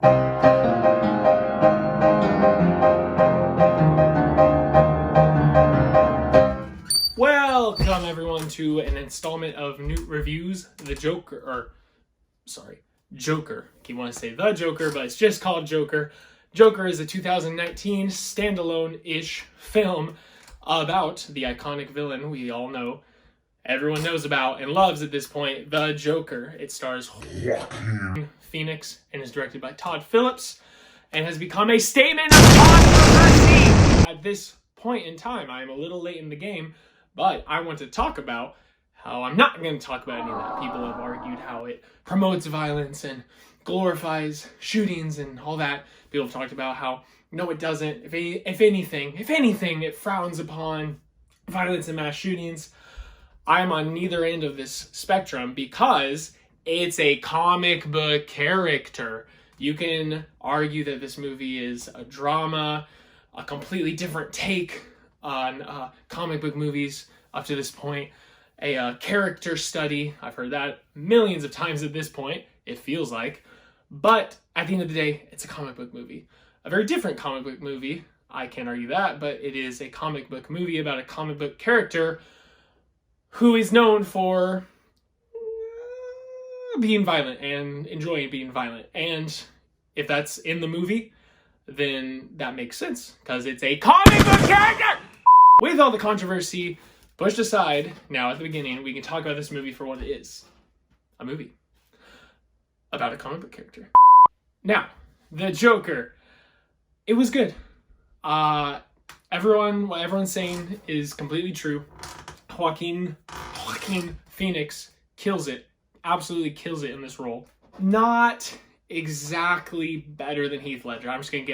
Welcome everyone to an installment of Newt Reviews, Joker. I keep wanting to say The Joker, but it's just called Joker. Joker is a 2019 standalone-ish film about the iconic villain we all know, everyone knows about and loves at this point, the Joker. It stars Joaquin Phoenix and is directed by Todd Philips and has become a statement of controversy. At this point in time, I am a little late in the game, but I want to talk about how I'm not going to talk about any of that. People have argued how it promotes violence and glorifies shootings and all that. People have talked about how, no, it doesn't. If anything, it frowns upon violence and mass shootings. I'm on neither end of this spectrum because it's a comic book character. You can argue that this movie is a drama, a completely different take on comic book movies up to this point, a character study. I've heard that millions of times at this point, it feels like. But at the end of the day, it's a comic book movie. A very different comic book movie, I can't argue that, but it is a comic book movie about a comic book character who is known for being violent and enjoying being violent. And if that's in the movie, then that makes sense, because it's a comic book character! With all the controversy pushed aside, now at the beginning, we can talk about this movie for what it is. A movie about a comic book character. Now, the Joker. It was good. What everyone's saying is completely true. Joaquin Phoenix kills it. Absolutely kills it in this role. Not exactly better than Heath Ledger. I'm just gonna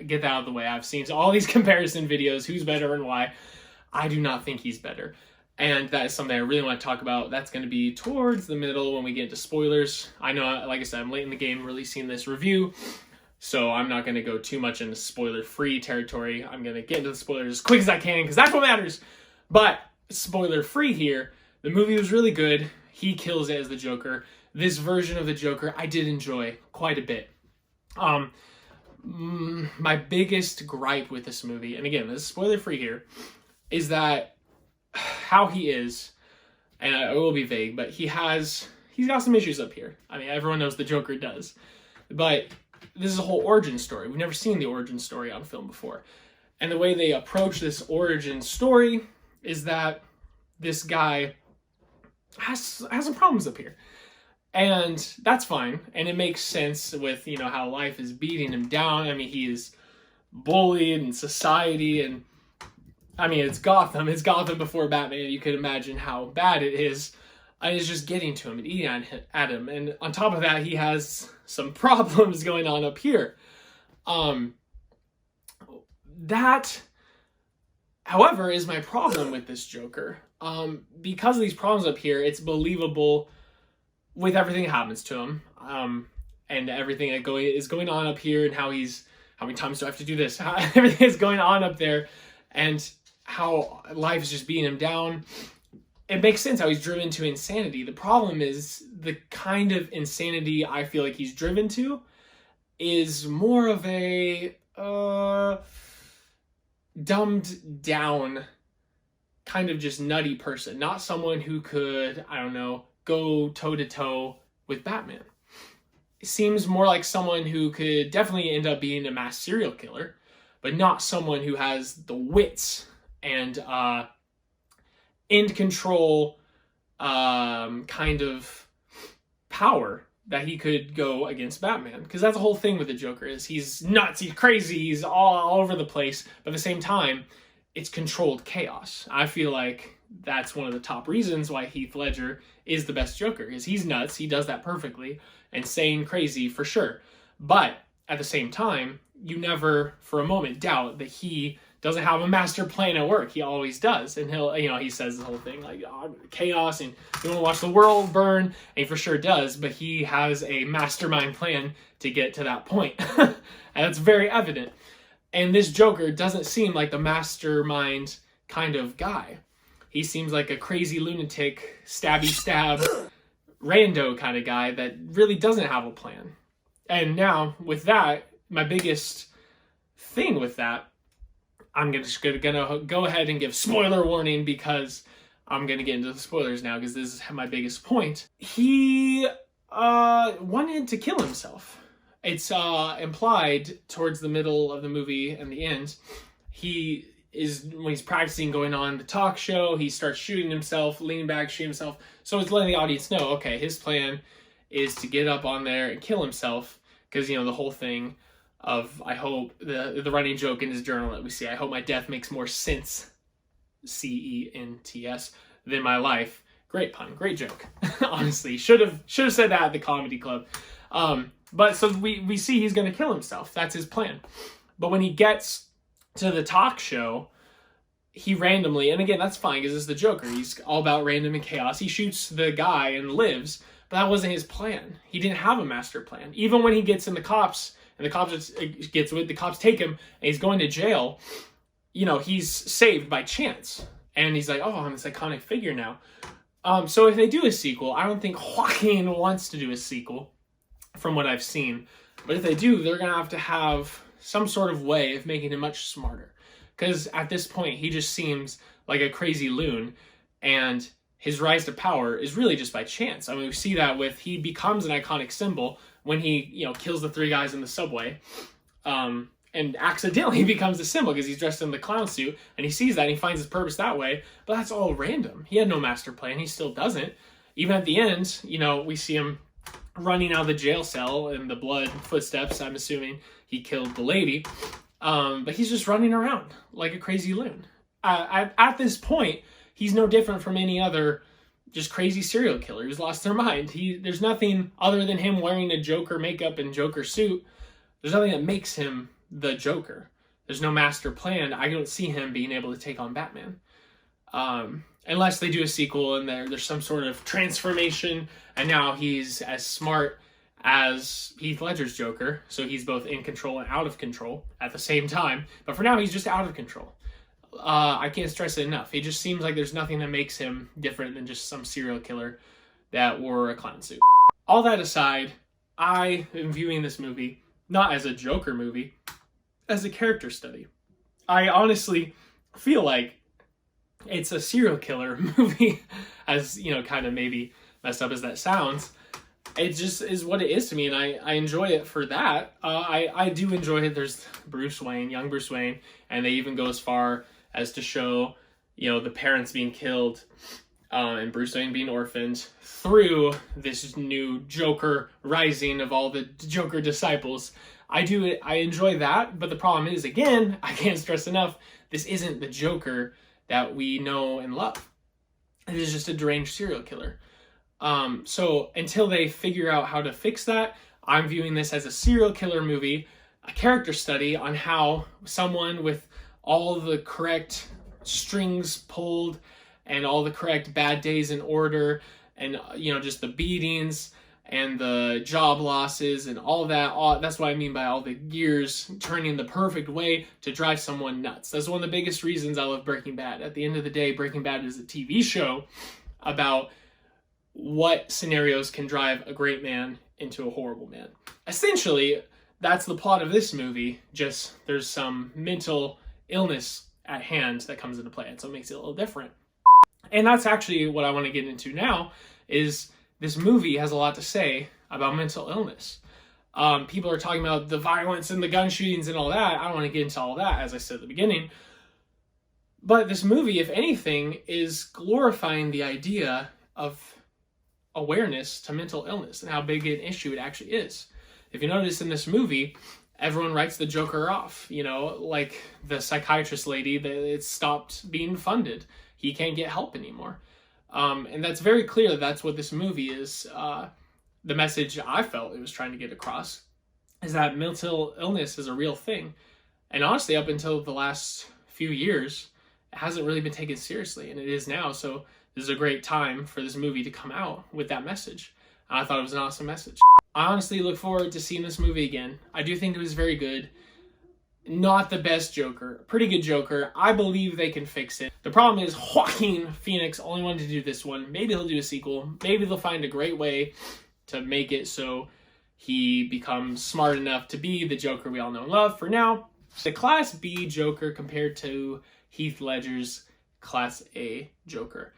get that out of the way. I've seen all these comparison videos, who's better and why. I do not think he's better. And that is something I really want to talk about. That's going to be towards the middle when we get into spoilers. I know, like I said, I'm late in the game releasing this review, so I'm not going to go too much into spoiler-free territory. I'm going to get into the spoilers as quick as I can, because that's what matters. But spoiler-free here, the movie was really good. He kills it as the Joker. This version of the Joker, I did enjoy quite a bit. My biggest gripe with this movie, and again, this is spoiler-free here, is that how he is, and it will be vague, but he's got some issues up here. I mean, everyone knows the Joker does. But this is a whole origin story. We've never seen the origin story on film before. And the way they approach this origin story is that this guy has some problems up here. And that's fine. And it makes sense with, how life is beating him down. I mean, he is bullied in society, and I mean, it's Gotham. It's Gotham before Batman. You could imagine how bad it is. And it's just getting to him and eating at him. And on top of that, he has some problems going on up here. That, however, is my problem with this Joker. Because of these problems up here, it's believable with everything that happens to him. And everything that is going on up here, and how many times do I have to do this? Everything is going on up there. And how life is just beating him down. It makes sense how he's driven to insanity. The problem is the kind of insanity I feel like he's driven to is more of a dumbed down kind of just nutty person. Not someone who could, go toe-to-toe with Batman. It seems more like someone who could definitely end up being a mass serial killer, but not someone who has the wits and end control kind of power that he could go against Batman. Because that's the whole thing with the Joker, is he's nuts, he's crazy, he's all over the place, but at the same time, it's controlled chaos. I feel like that's one of the top reasons why Heath Ledger is the best Joker, is he's nuts, he does that perfectly, insane, crazy for sure. But at the same time, you never for a moment doubt that he doesn't have a master plan at work. He always does. And he says the whole thing like, chaos, and you want to watch the world burn, and he for sure does, but he has a mastermind plan to get to that point. And it's very evident. And this Joker doesn't seem like the mastermind kind of guy. He seems like a crazy lunatic, stabby stab, rando kind of guy that really doesn't have a plan. And now with that, my biggest thing with that, I'm just gonna go ahead and give spoiler warning because I'm gonna get into the spoilers now because this is my biggest point. He wanted to kill himself. It's implied towards the middle of the movie and the end. When he's practicing going on the talk show, he starts shooting himself, leaning back, shooting himself. So it's letting the audience know, okay, his plan is to get up on there and kill himself. Because, the whole thing of, I hope, the running joke in his journal that we see, I hope my death makes more sense, C-E-N-T-S, than my life. Great pun, great joke. Honestly, should have said that at the comedy club. But so we see he's going to kill himself. That's his plan. But when he gets to the talk show, he randomly, and again, that's fine because it's the Joker. He's all about random and chaos. He shoots the guy and lives, but that wasn't his plan. He didn't have a master plan. Even when he gets in the cops, and the cops take him, and he's going to jail, he's saved by chance. And he's like, oh, I'm this iconic figure now. So if they do a sequel, I don't think Joaquin wants to do a sequel, from what I've seen. But if they do, they're going to have some sort of way of making him much smarter. Because at this point, he just seems like a crazy loon. And his rise to power is really just by chance. I mean, we see that he becomes an iconic symbol when he, kills the 3 guys in the subway. And accidentally becomes the symbol because he's dressed in the clown suit. And he sees that and he finds his purpose that way. But that's all random. He had no master plan. He still doesn't. Even at the end, we see him running out of the jail cell in the blood footsteps. I'm assuming he killed the lady. But he's just running around like a crazy loon. At this point, he's no different from any other just crazy serial killer who's lost their mind. There's nothing other than him wearing a Joker makeup and Joker suit. There's nothing that makes him the Joker. There's no master plan. I don't see him being able to take on Batman. Unless they do a sequel and there's some sort of transformation and now he's as smart as Heath Ledger's Joker, so he's both in control and out of control at the same time. But for now, he's just out of control. I can't stress it enough. It just seems like there's nothing that makes him different than just some serial killer that wore a clown suit. All that aside, I am viewing this movie not as a Joker movie, as a character study. I honestly feel like it's a serial killer movie, as, kind of maybe messed up as that sounds. It just is what it is to me, and I enjoy it for that. I do enjoy it. There's Bruce Wayne, young Bruce Wayne, and they even go as far as to show, the parents being killed, and Bruce Wayne being orphaned through this new Joker rising of all the Joker disciples. I enjoy that, but the problem is, again, I can't stress enough, this isn't the Joker that we know and love. It is just a deranged serial killer. So until they figure out how to fix that, I'm viewing this as a serial killer movie, a character study on how someone with all the correct strings pulled and all the correct bad days in order and, just the beatings and the job losses and all that. That's what I mean by all the gears turning the perfect way to drive someone nuts. That's one of the biggest reasons I love Breaking Bad. At the end of the day, Breaking Bad is a TV show about what scenarios can drive a great man into a horrible man. Essentially, that's the plot of this movie, just there's some mental illness at hand that comes into play, and so it makes it a little different. And that's actually what I want to get into now, is this movie has a lot to say about mental illness. People are talking about the violence and the gun shootings and all that. I don't want to get into all that, as I said at the beginning. But this movie, if anything, is glorifying the idea of awareness to mental illness and how big an issue it actually is. If you notice in this movie, everyone writes the Joker off, like the psychiatrist lady, it stopped being funded. He can't get help anymore. And that's very clear that's what this movie is. The message I felt it was trying to get across is that mental illness is a real thing. And honestly, up until the last few years, it hasn't really been taken seriously, and it is now. So this is a great time for this movie to come out with that message. I thought it was an awesome message. I honestly look forward to seeing this movie again. I do think it was very good. Not the best Joker. Pretty good Joker. I believe they can fix it. The problem is Joaquin Phoenix only wanted to do this one. Maybe he'll do a sequel. Maybe they'll find a great way to make it so he becomes smart enough to be the Joker we all know and love. For now, the Class B Joker compared to Heath Ledger's Class A Joker.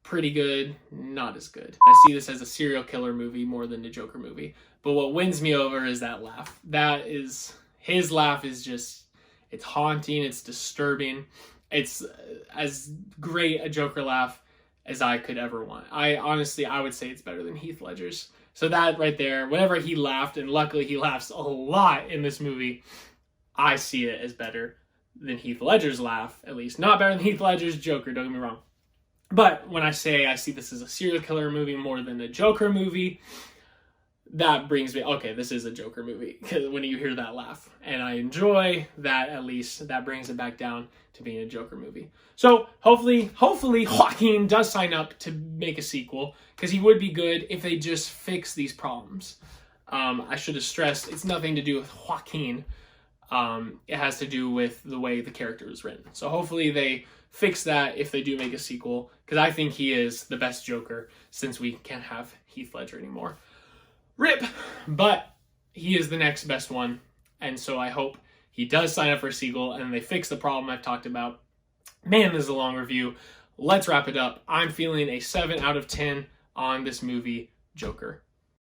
Pretty good, not as good. I see this as a serial killer movie more than a Joker movie. But what wins me over is that laugh. His laugh is just, it's haunting, it's disturbing. It's as great a Joker laugh as I could ever want. I would say it's better than Heath Ledger's. So that right there, whenever he laughed, and luckily he laughs a lot in this movie, I see it as better than Heath Ledger's laugh, at least. Not better than Heath Ledger's Joker, don't get me wrong. But when I say I see this as a serial killer movie more than a Joker movie, that brings me, okay, this is a Joker movie, because when you hear that laugh. And I enjoy that, at least. That brings it back down to being a Joker movie. So hopefully Joaquin does sign up to make a sequel, because he would be good if they just fix these problems. I should have stressed, it's nothing to do with Joaquin. It has to do with the way the character was written. So hopefully they fix that if they do make a sequel, because I think he is the best Joker since we can't have Heath Ledger anymore. RIP! But he is the next best one, and so I hope he does sign up for a sequel and they fix the problem I've talked about. Man, this is a long review. Let's wrap it up. I'm feeling a 7 out of 10 on this movie, Joker.